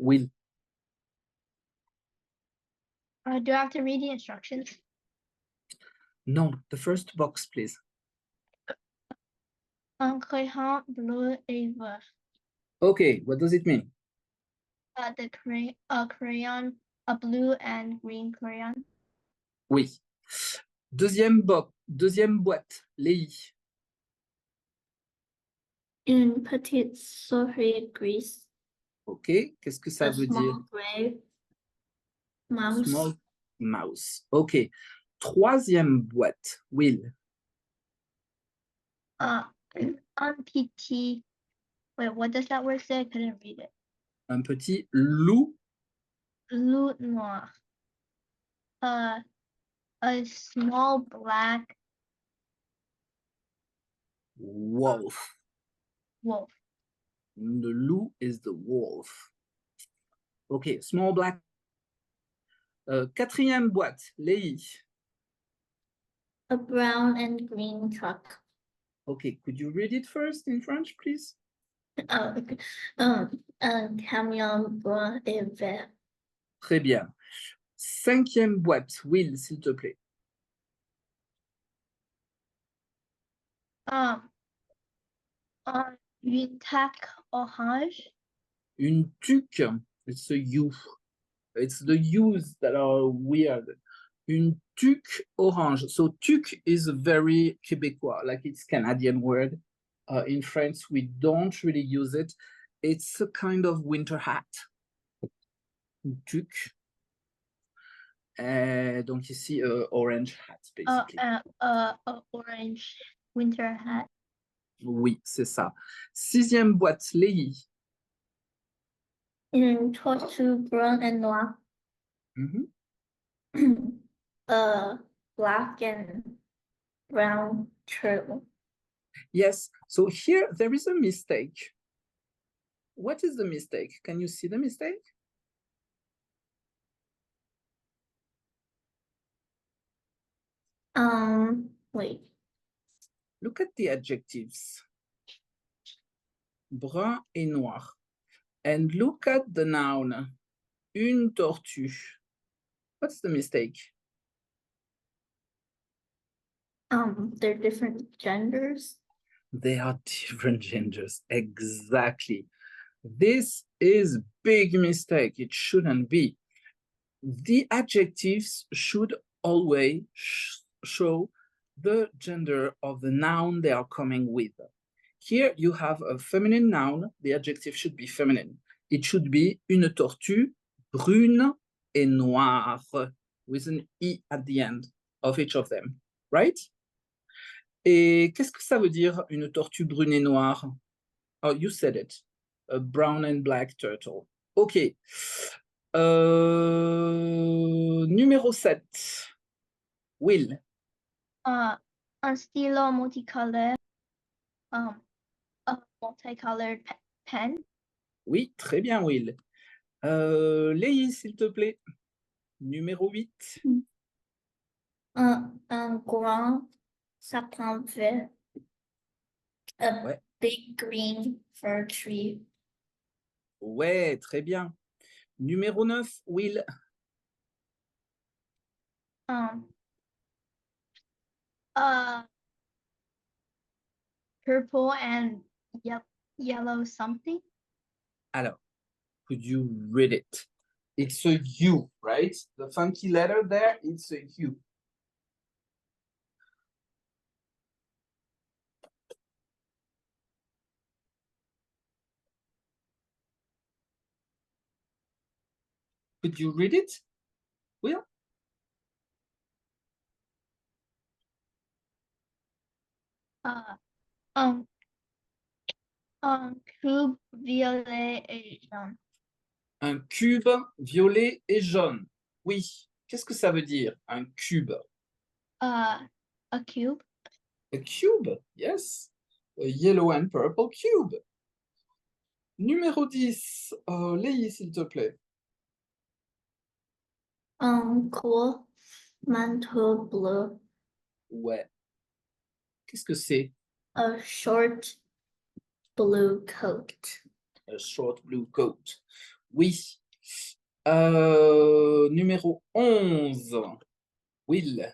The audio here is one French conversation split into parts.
Will. Do I have to read the instructions? No, the first box, please. Un crayon bleu et vert. Okay, what does it mean? The crayon, a blue and green crayon. Oui. Deuxième boîte, Léi. Une petite souris grise. Ok, qu'est-ce que ça veut dire? Gray mouse. Small mouse. Ok. Troisième boîte, Will. Un petit. Wait, what does that word say? I couldn't read it. Un petit loup. Loup noir. A small black Wolf. wolf. The loup is the wolf. Ok, small black. Quatrième boîte, Léi. A brown and green truck. Okay, could you read it first in French, please? Un camion brun et vert. Très bien. Cinquième boîte, Will, s'il te plaît. Une tac orange. Une tuque. It's a U. It's the U's that are weird. Une tuque orange. So tuque is a very Québécois, like it's Canadian word. In France, we don't really use it. It's a kind of winter hat. Une tuque. Donc ici, orange hat, basically. Orange winter hat. Oui, c'est ça. Sixième boîte, Léi. Une tortue brun et noir. Black and brown turtle. Yes, so here there is a mistake. What is the mistake? Can you see the mistake? Wait. Look at the adjectives. Brun et noir. And look at the noun. Une tortue. What's the mistake? They're different genders. They are different genders. Exactly. This is big mistake. It shouldn't be. The adjectives should always show the gender of the noun they are coming with. Here you have a feminine noun. The adjective should be feminine. It should be une tortue brune et noire with an I at the end of each of them, right? Et qu'est-ce que ça veut dire une tortue brune et noire? Oh, you said it. A brown and black turtle. OK. Numéro 7. Will. Un stylo multicolored. A multicolored pen. Oui, très bien, Will. Léi, s'il te plaît. Numéro 8. Un grand sapin vert. A big green fir tree. Ouais, très bien. Numéro 9, Will. Purple and yellow something. Alors, could you read it? It's a U, right? The funky letter there, it's a U. Could you read it, Will? Cube violet et jaune. Un cube violet et jaune. Oui. Qu'est-ce que ça veut dire, un cube? A cube. A cube, yes. A yellow and purple cube. Numéro 10, Léi, s'il te plaît. Cool manteau bleu. Ouais. Qu'est-ce que c'est? A short blue coat. A short blue coat. Oui. Numéro 11. Will.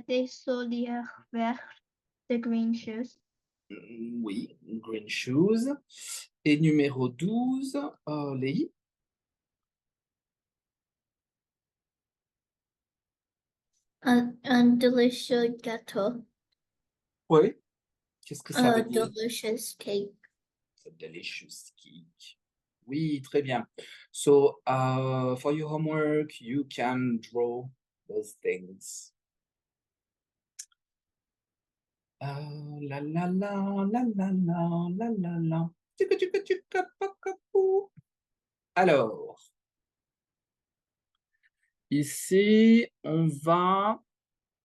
Des souliers verts, the green shoes. Oui, green shoes. Et numéro 12, Léi. Un delicieux gâteau. Oui. Qu'est-ce que ça A veut dire? delicious cake. A delicious cake. Oui, très bien. So, for your homework, you can draw those things. La la la la la la la la la. Tchouka, tchouka, tchouka, paka, pou. Alors, ici, on va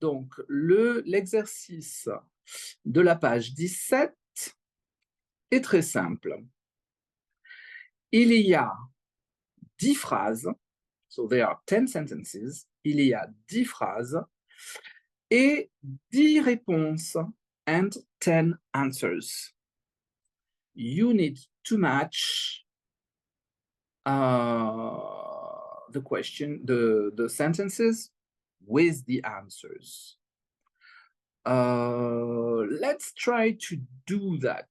donc l'exercice de la page 17 est très simple. Il y a 10 phrases, so there are 10 sentences, il y a 10 phrases et 10 réponses and 10 answers. You need to match the question, the sentences with the answers. Let's try to do that.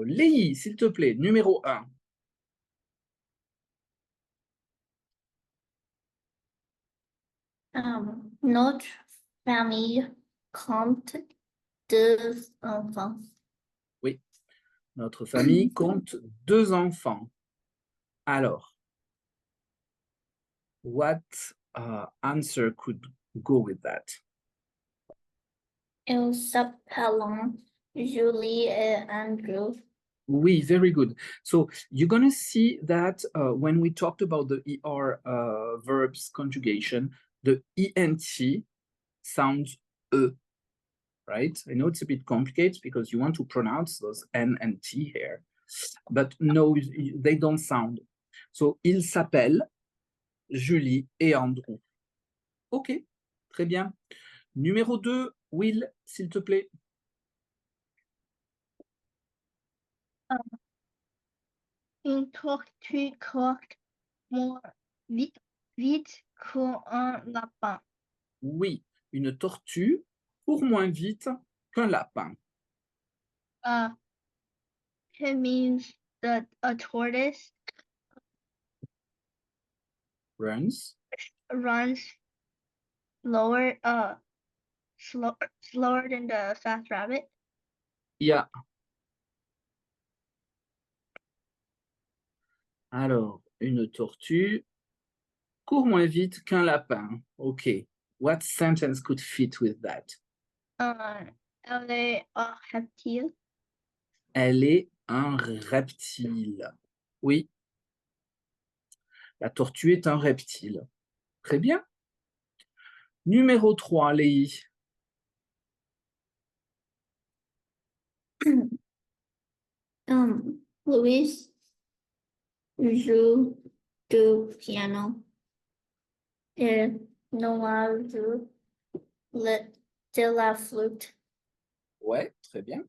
Léi, s'il te plaît, numéro 1. Notre famille compte 2 enfants. Oui, notre famille compte 2 enfants. Alors, what answer could go with that? Ils s'appellent Julie et Andrew. Oui, very good. So you're going to see that when we talked about the ER verbs conjugation, the ENT sounds E, right? I know it's a bit complicated because you want to pronounce those N and T here, but no, they don't sound. So, ils s'appellent Julie et Andrew. OK, très bien. Numéro 2, Will, s'il te plaît. Une tortue court moins vite qu'un lapin. Oui, une tortue court moins vite qu'un lapin. It means that a tortoise Runs. runs slower than the fast rabbit. Yeah. Alors, une tortue court moins vite qu'un lapin. OK. What sentence could fit with that? Elle est un reptile. Elle est un reptile. Oui. La tortue est un reptile. Très bien. Numéro 3, Léi. Louis joue du piano et Noah joue de la flûte. Ouais, très bien.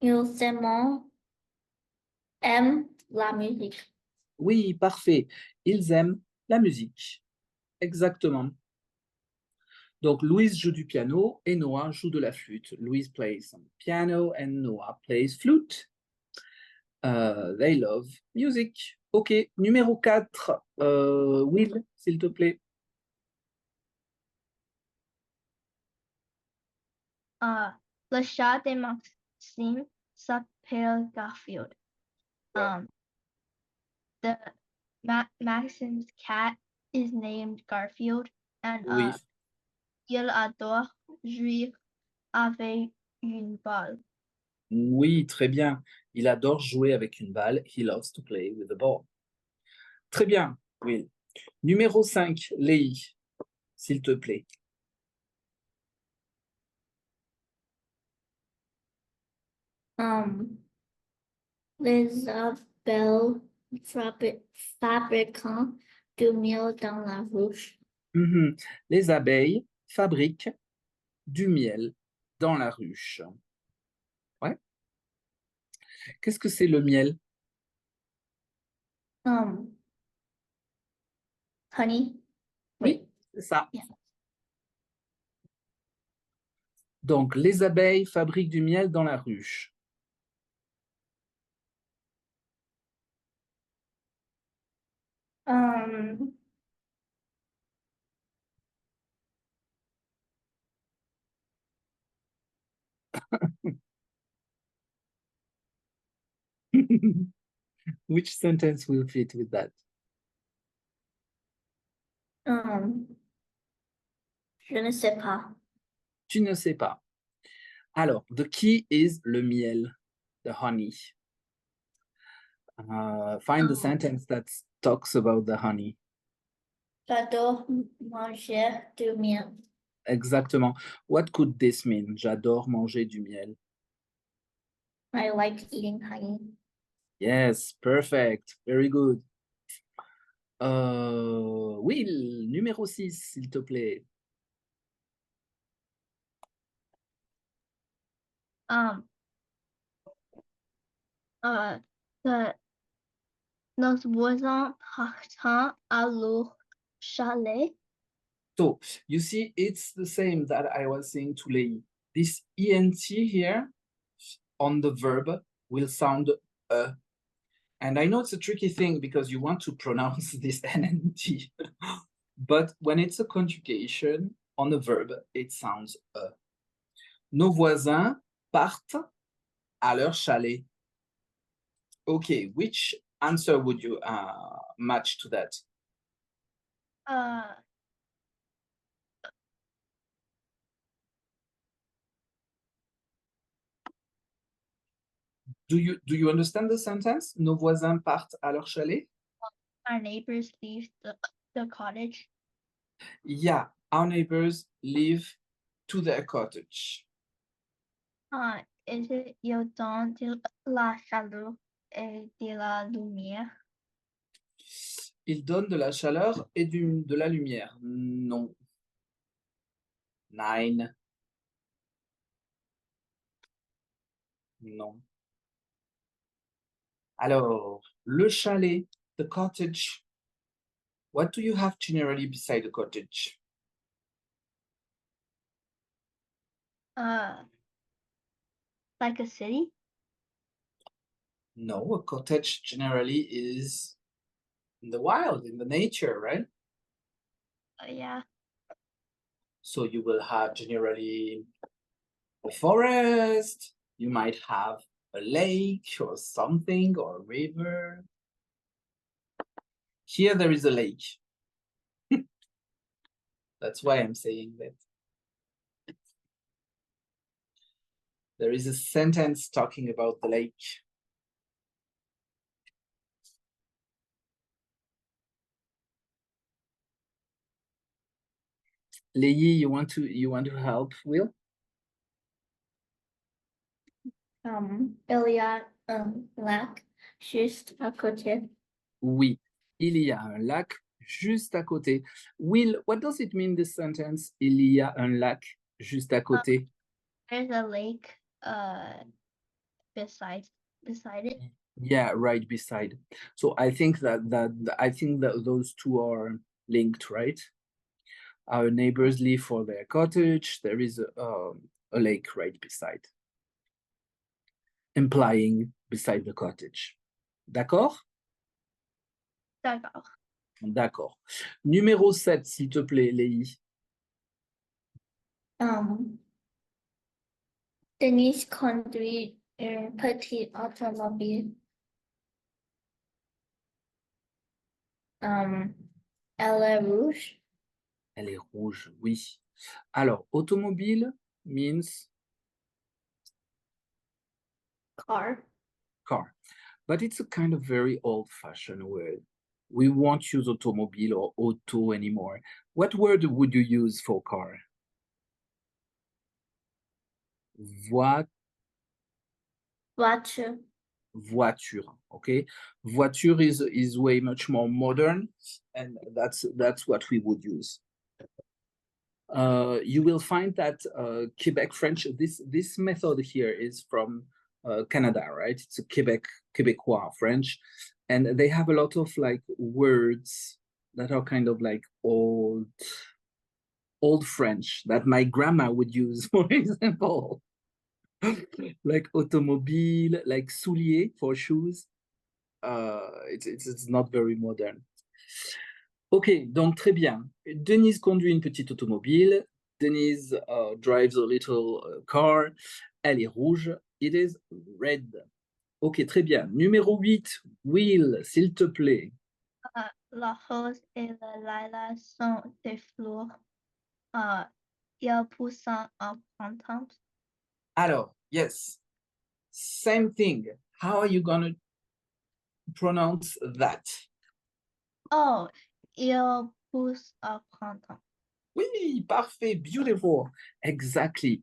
Ils aiment la musique. Oui, parfait. Ils aiment la musique. Exactement. Donc, Louise joue du piano et Noah joue de la flûte. Louise plays some piano and Noah plays flute. They love music. OK. Numéro 4, Will, s'il te plaît. Le chat de Maxime s'appelle Garfield. The Maxime's cat is named Garfield, and Oui. il adore jouer avec une balle. Oui, très bien. Il adore jouer avec une balle. He loves to play with a ball. Très bien, Will. Numéro 5, Léi, s'il te plaît. Les abeilles fabriquent du miel dans la ruche. Les abeilles fabriquent du miel dans la ruche. Ouais. Qu'est-ce que c'est le miel? Honey. Oui, c'est ça. Yeah. Donc, les abeilles fabriquent du miel dans la ruche. Which sentence will fit with that? Je ne sais pas. Tu ne sais pas. Alors, the key is le miel, the honey. Find the sentence that talks about the honey. J'adore manger du miel. Exactement. What could this mean? J'adore manger du miel. I like eating honey. Yes, perfect. Very good. Will, numéro 6, s'il te plaît. Nos voisins partent à leur chalet. So, you see, it's the same that I was saying to Lei. This ENT here on the verb will sound and I know it's a tricky thing because you want to pronounce this NNT, but when it's a conjugation on a verb, it sounds Nos voisins partent à leur chalet. Okay, which answer would you match to that? Do you understand the sentence? Nos voisins partent à leur chalet? Our neighbors leave the cottage. Yeah, our neighbors live to their cottage. Ils donnent de la chaleur et de la lumière. Ils donnent de la chaleur et de la lumière. Non. Nine. Non. Alors, le chalet, the cottage. What do you have generally beside the cottage? Like a city? No, a cottage generally is in the wild, in the nature, right? Yeah. So you will have generally a forest, you might have a lake or something, or a river. Here there is a lake. That's why I'm saying that. There is a sentence talking about the lake. Lei, you want to help, Will? Il y a un lac juste à côté. Oui, il y a un lac juste à côté. Will, what does it mean, this sentence? Il y a un lac juste à côté. There's a lake beside it. Yeah, right beside. So I think that those two are linked, right? Our neighbors live for their cottage. There is a lake right beside, implying beside the cottage. D'accord? D'accord. D'accord. Numéro 7, s'il te plaît, Lei. Denise conduit un petit automobile. Elle est rouge. Elle est rouge, oui. Alors, automobile means Car. car, but it's a kind of very old-fashioned word. We won't use automobile or auto anymore. What word would you use for car? Voiture. Voiture, okay? Voiture is way much more modern, and that's what we would use. You will find that Quebec French, this method here is from Canada, right? It's a Quebecois French, and they have a lot of like words that are kind of like old French that my grandma would use, for example, like automobile, like soulier for shoes. It's not very modern. Ok, donc très bien. Denise conduit une petite automobile. Denise drives a little car. Elle est rouge. It is red. Ok, très bien. Numéro 8, Will, s'il te plaît. La rose et le lilas sont des fleurs. Ils poussent en printemps. Alors, yes, same thing. How are you gonna pronounce that? Oh, ils poussent en printemps. Oui, parfait, beautiful. Exactly.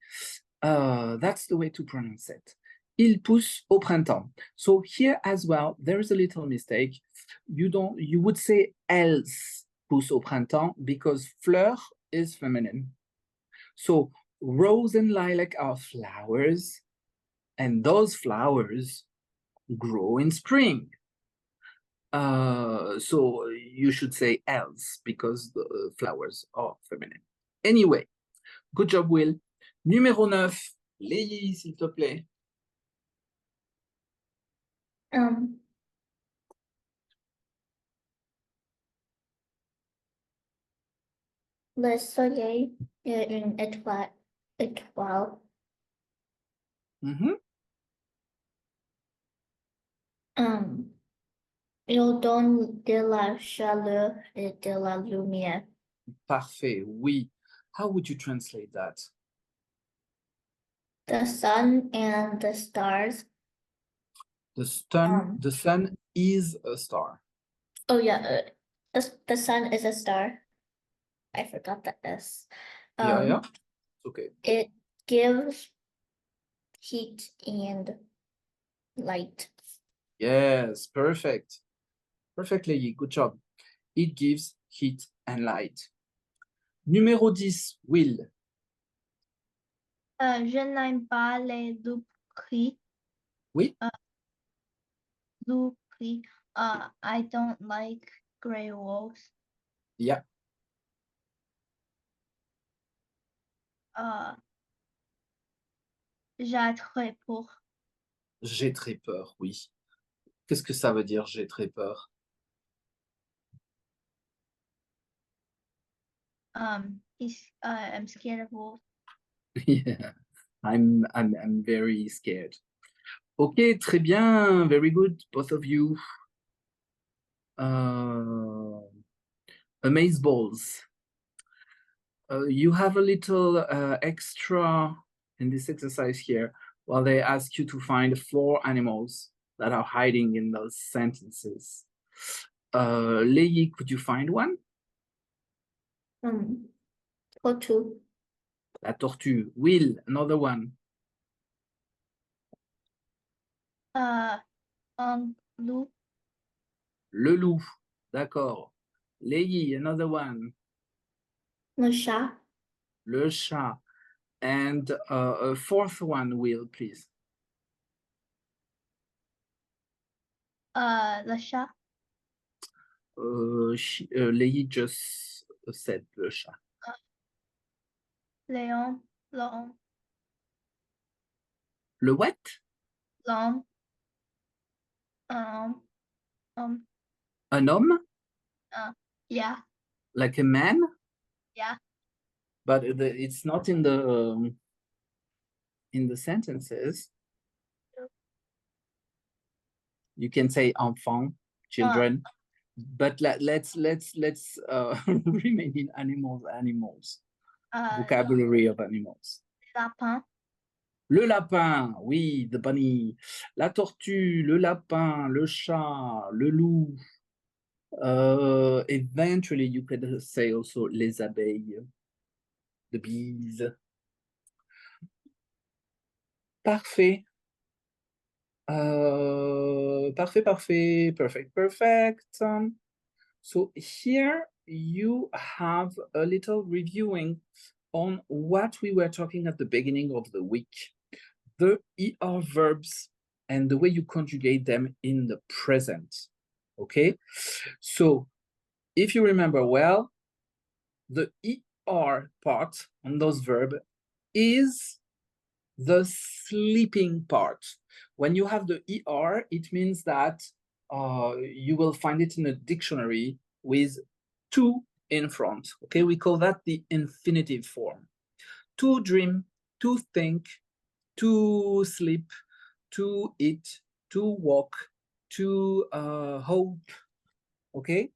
That's the way to pronounce it. Il pousse au printemps. So here as well, there is a little mistake. You would say elles pousse au printemps because fleur is feminine. So rose and lilac are flowers, and those flowers grow in spring. So you should say else because the flowers are feminine. Anyway, good job, Will. Numéro 9, Léi, s'il te plaît. Le soleil est une étoile. Mhm. Il donne de la chaleur et de la lumière. Parfait, oui. How would you translate that? The sun and the stars. The sun is a star. Oh yeah, the sun is a star. I forgot that S. Yeah. Okay. It gives heat and light. Yes, perfect. Perfect, Léi. Good job. It gives heat and light. Numéro 10, Will. Je n'aime pas les loups-gris. Oui. Loups-gris. I don't like gray wolves. Yeah. J'ai très peur. J'ai très peur, oui. Qu'est-ce que ça veut dire, j'ai très peur? I'm scared of wolves. Yeah, I'm very scared. Ok, très bien, very good, both of you. Amaze balls. You have a little extra in this exercise here, while they ask you to find 4 animals that are hiding in those sentences. Léi, could you find one? Tortue. La tortue. Will, another one. Un loup. Le loup. D'accord. Léi, another one. Le chat. Le chat. And a 4th one, Will, please. Le chat. Léi just said le chat. Léon. L'homme. Le what? L'homme. An homme? Yeah. Like a man? Yeah. But it's not in the sentences. You can say enfant, children, but let's remain in animals. Vocabulary of animals. Lapin. Le lapin, oui, the bunny. La tortue, le lapin, le chat, le loup. Eventually, you could say also les abeilles, the bees. Parfait. Parfait, perfect. So here you have a little reviewing on what we were talking at the beginning of the week, the ER verbs and the way you conjugate them in the present, okay? So if you remember well, the ER part on those verbs is the sleeping part. When you have the ER, it means that you will find it in a dictionary with to in front. Okay, we call that the infinitive form. To dream, to think, to sleep, to eat, to walk, to hope. Okay,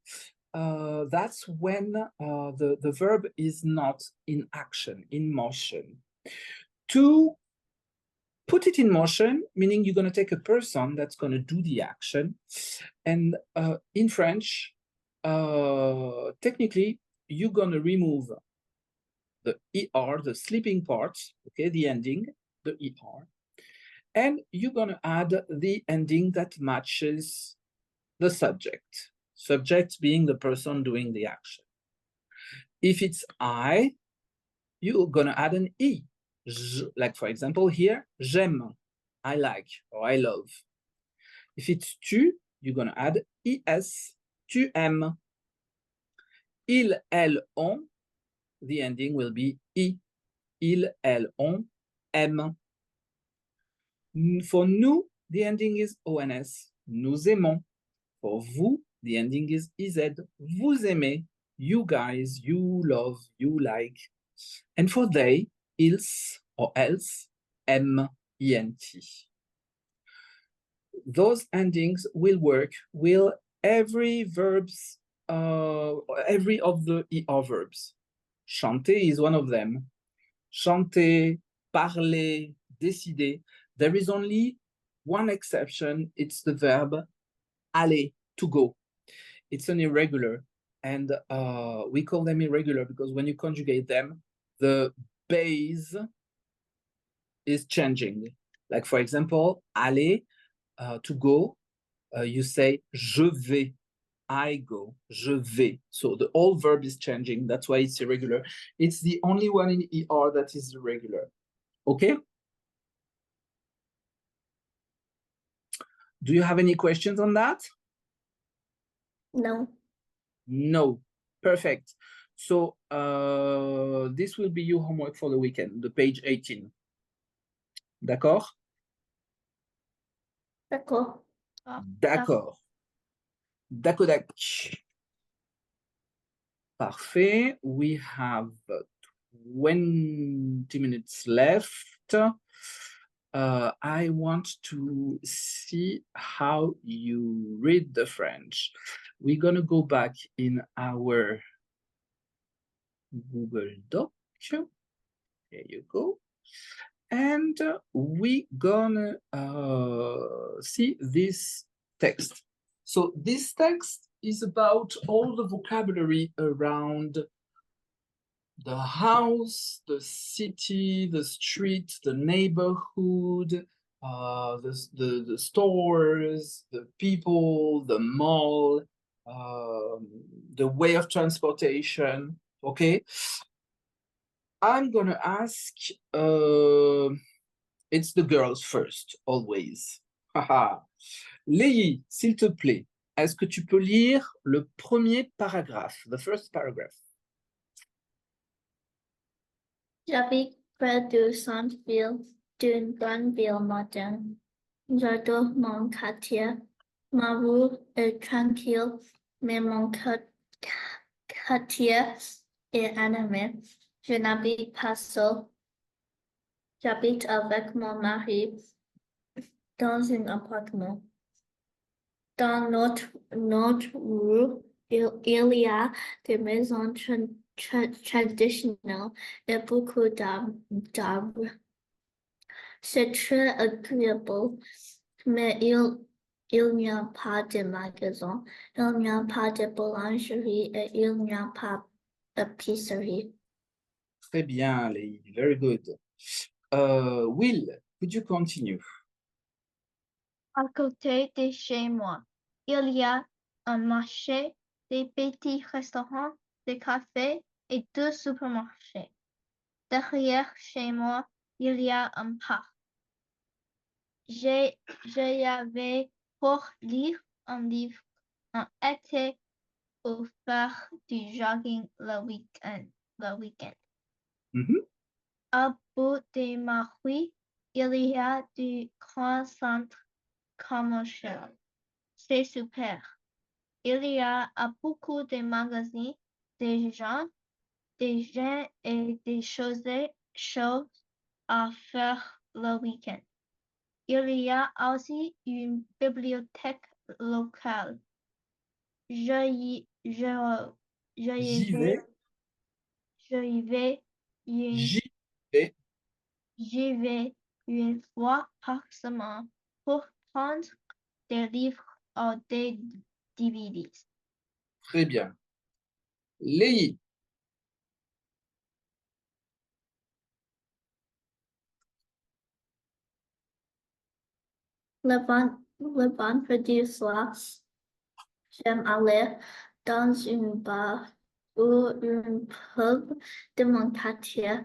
that's when the verb is not in action, in motion. To put it in motion, meaning you're going to take a person that's going to do the action. And in French, technically, you're going to remove the ER, the sleeping part, okay, the ending, the ER. And you're going to add the ending that matches the subject, subject being the person doing the action. If it's I, you're going to add an E. Like, for example, here, j'aime, I like, or I love. If it's tu, you're going to add es, tu aimes. Il, elle, on, the ending will be I. Il, elle, on aime. For nous, the ending is ons. Nous aimons. For vous, the ending is iz. Vous aimez. You guys, you love, you like. And for they, ils or else, M, ENT. Those endings will work with every verbs, every of the ER verbs. Chanter is one of them. Chanter, parler, décider. There is only one exception. It's the verb aller, to go. It's an irregular. And we call them irregular because when you conjugate them, the base is changing. Like, for example, aller, to go, you say je vais, I go, je vais. So the whole verb is changing. That's why it's irregular. It's the only one in ER that is irregular. Okay? Do you have any questions on that? No. No. Perfect. So this will be your homework for the weekend, the page 18. D'accord? D'accord. D'accord. D'accord. Parfait. We have 20 minutes left. I want to see how you read the French. We're going to go back in our Google Doc. There you go. And we're gonna see this text. So this text is about all the vocabulary around the house, the city, the street, the neighborhood, the stores, the people, the mall, the way of transportation, okay? I'm gonna ask, it's the girls first, always. Haha. Léi, s'il te plaît, est-ce que tu peux lire le premier paragraphe, the first paragraph? J'habite près du centre-ville d'une grande ville moderne. J'adore mon quartier. Ma rue est tranquille, mais mon quartier est animé. Je n'habite pas seul. J'habite avec mon mari dans un appartement. Dans notre rue, il y a des maisons traditionnelles et beaucoup d'arbres. C'est très agréable, mais il n'y a pas de magasin, il n'y a pas de boulangerie et il n'y a pas d'épicerie. Très bien, Léi. Very good. Will, could you continue? À côté de chez moi, il y a un marché des petits restaurants, des cafés et 2 supermarchés. Derrière chez moi, il y a un parc. J'y vais pour lire un livre en été ou faire du jogging le week-end. À bout de ma rue, il y a du grand centre commercial. C'est super. Il y a beaucoup de magasins, des gens et des choses à faire le week-end. Il y a aussi une bibliothèque locale. Je y vais j'y vais une fois par semaine pour prendre des livres ou des DVDs. Très bien. Léi, Le vendredi soir, j'aime aller dans une bar ou une pub de mon quartier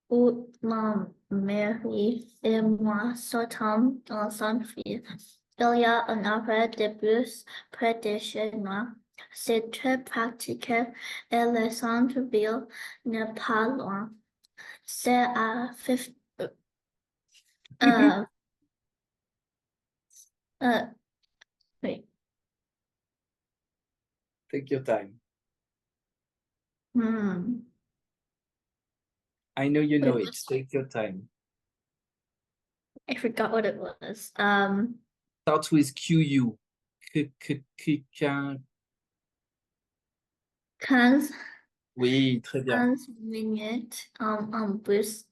où ma mairie et moi sortons en centre-ville. Il y a un arrêt de bus près de chez moi. C'est très pratique et le centre-ville n'est pas loin. C'est à 50, wait. take your time. Hmm. I know you know Wait, it. Take your time. I forgot what it was. Starts with QU. 15, Oui, très bien. 15 minutes en bus.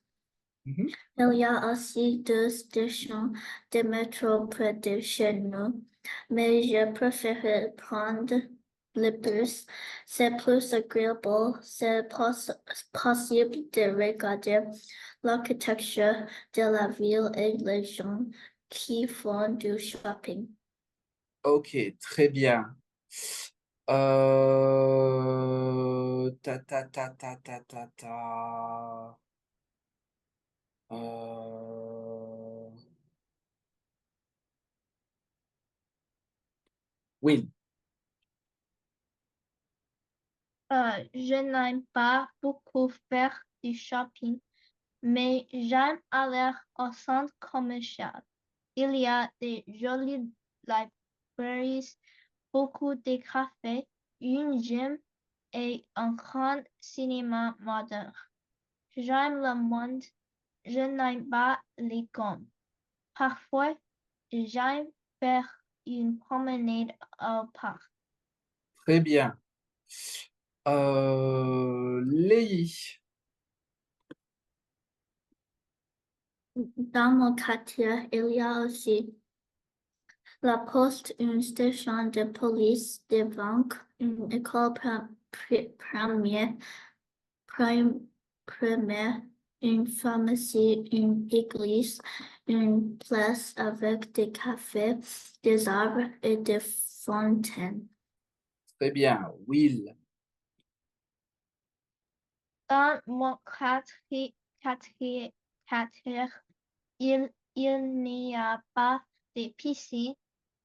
Mhm. Il y a aussi 2 stations de métro près de chez nous, mais je préfère prendre le bus. C'est plus agréable. C'est possible de regarder l'architecture de la ville et les gens qui font du shopping. Ok, très bien. Ta ta ta ta ta ta ta. Oui, Je n'aime pas beaucoup faire du shopping, mais j'aime aller au centre commercial. Il y a des jolies librairies, beaucoup de cafés, une gym et un grand cinéma moderne. J'aime le monde, je n'aime pas les gommes. Parfois, j'aime faire une promenade au parc. très bien. Léi, Dans mon quartier, il y a aussi la poste, une station de police, des banques, une école primaire, une pharmacie, une église, une place avec des cafés, des arbres et des fontaines. très bien. Will, Dans mon quartier, il n'y a pas de piscine,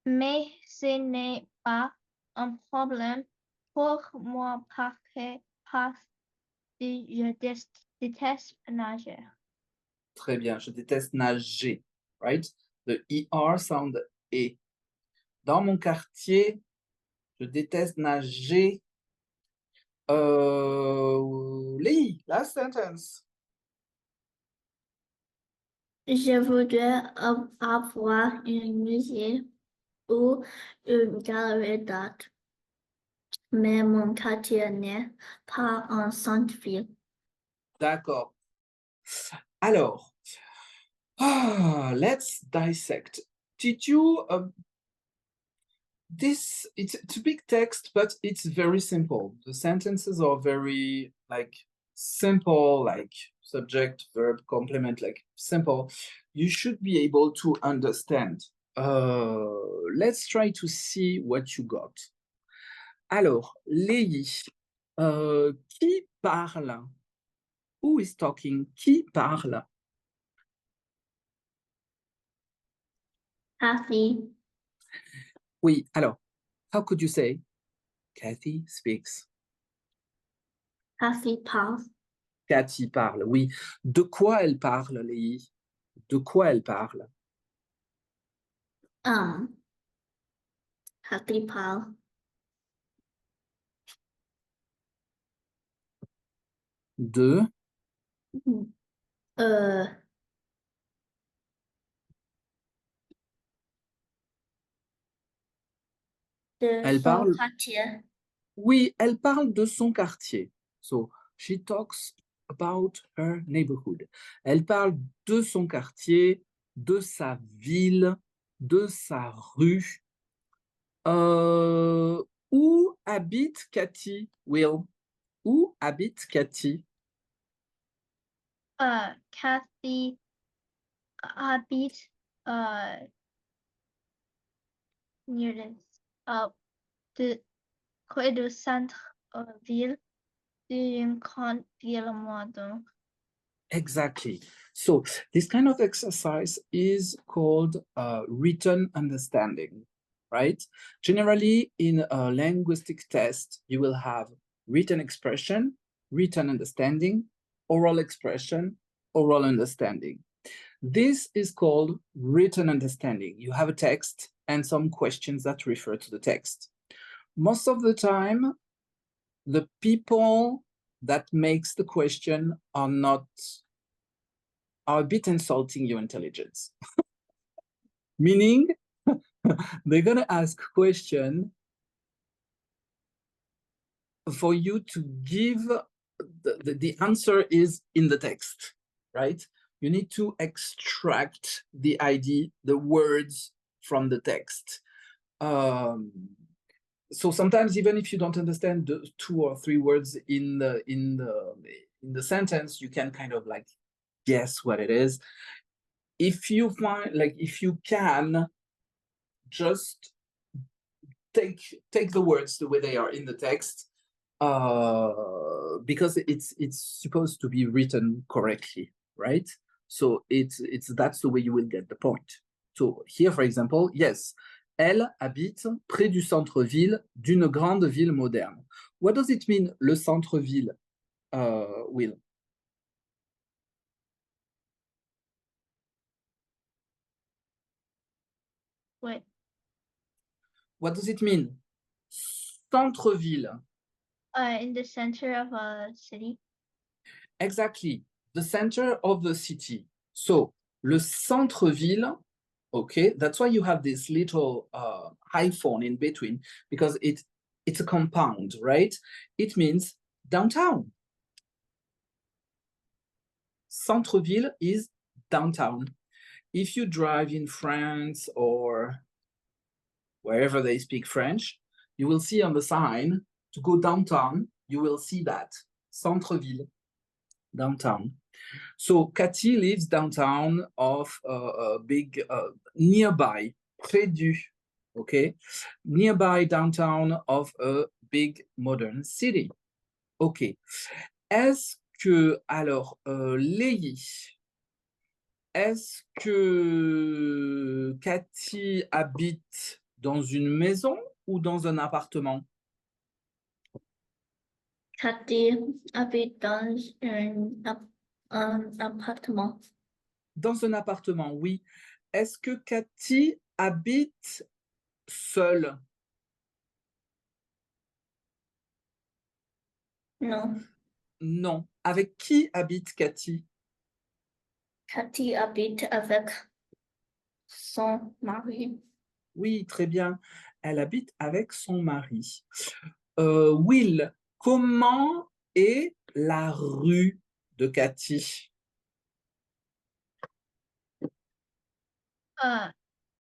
mais ce n'est pas un problème pour moi parce que je déteste nager. très bien. Je déteste nager, right? The ER sound E. Dans mon quartier, je déteste nager. Léi, last sentence. Je voudrais avoir un musée ou une galerie d'art, mais mon quartier n'est pas un centre-ville. D'accord. Alors, let's dissect. Did you it's a big text, but it's very simple. The sentences are very like simple, like subject, verb, complement, like simple. You should be able to understand. Let's try to see what you got. Alors, Léi, qui parle? Who is talking? Qui parle? Kathy. Oui, alors, how could you say? Kathy speaks. Kathy parle. Cathy parle, oui. De quoi elle parle, Léi? De quoi elle parle? Kathy parle. De De Elle son parle, quartier. oui, elle parle de son quartier. So, she talks about her neighborhood. Elle parle de son quartier, de sa ville, de sa rue. Où habite Cathy, Will? Où habite Cathy? Kathy habite near près du centre-ville d'une grande ville moderne. Exactly. So this kind of exercise is called written understanding, right? Generally, in a linguistic test, you will have written expression, written understanding, oral expression, oral understanding. This is called written understanding. You have a text and some questions that refer to the text. Most of the time, the people that makes the question are a bit insulting your intelligence. Meaning, they're gonna ask question for you to give the answer is in the text, right? You need to extract the idea, the words from the text. So sometimes even if you don't understand the 2 or 3 words in the sentence, you can kind of like guess what it is. If you can just take the words the way they are in the text, because it's supposed to be written correctly, right? So that's the way you will get the point. So here, for example, yes, elle habite près du centre-ville d'une grande ville moderne. What does it mean, le centre-ville, Will? Wait. What does it mean? Centre-ville. In the center of a city. Exactly, the center of the city. So, le centre-ville, okay, that's why you have this little hyphen in between, because it's a compound, right? It means downtown. Centre-ville is downtown. If you drive in France or wherever they speak French, you will see on the sign to go downtown, you will see that, centre-ville, downtown. So Cathy lives downtown of a big, nearby, près du, okay? Nearby downtown of a big modern city. Okay. Est-ce que, alors, Léi, est-ce que Cathy habite dans une maison ou dans un appartement? Kathy habite dans un appartement. Dans un appartement, oui. Est-ce que Cathy habite seule? Non. Non. Avec qui habite Cathy? Kathy habite avec son mari. Oui, très bien. Elle habite avec son mari. Will, comment est la rue de Cathy?